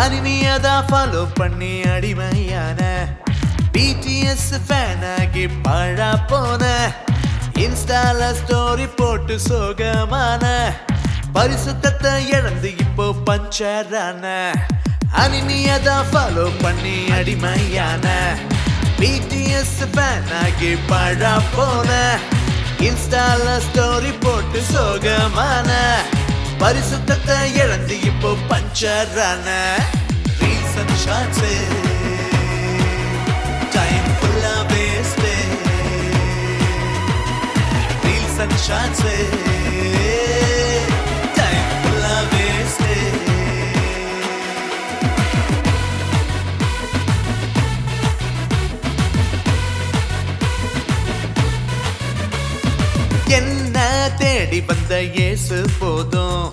அனிமியதா follow பண்ணி அடிமையான BTS fan ஆகி பழா போன இன்ஸ்டால ஸ்டோரி போட்டு சோகமான பரிசுத்தத்தை இழந்து இப்போ பஞ்சரான அனிமியதா ஃபாலோ பண்ணி அடிமையான BTS ஃபேன் ஆகி பழா போன இன்ஸ்டால ஸ்டோரி போட்டு சோகமான பரிசுத்தத்தை இழந்து இப்போ பஞ்சரான ரீல்ஸ் அண்ட் ஷார்ட்ஸ் டைம் ஃபுல்லா waste reels and shorts time ஃபுல்லா வேஸ்ட் என்ன தேடி வந்த இயேசு போதும்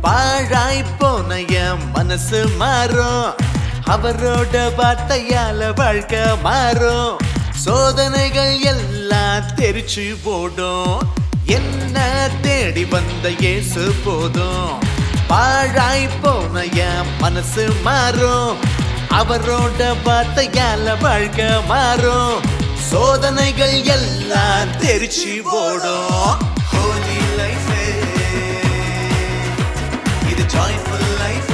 பாழாய் போன என் மனசு மாறும் அவரோட வார்த்தையால வாழ்க்கை மாறும் சோதனைகள் எல்லாம் தெரிச்சு போடும் என்ன தேடி வந்த இயேசு போதும் பாழாய் போன என் மனசு மாறும் அவரோட வார்த்தையால வாழ்க்கை மாறும் சோதனைகள் எல்லாம் தெரிச்சு போடும் ஹோலி லைஃப் இது ஜாய்ஃபுல் லைஃப்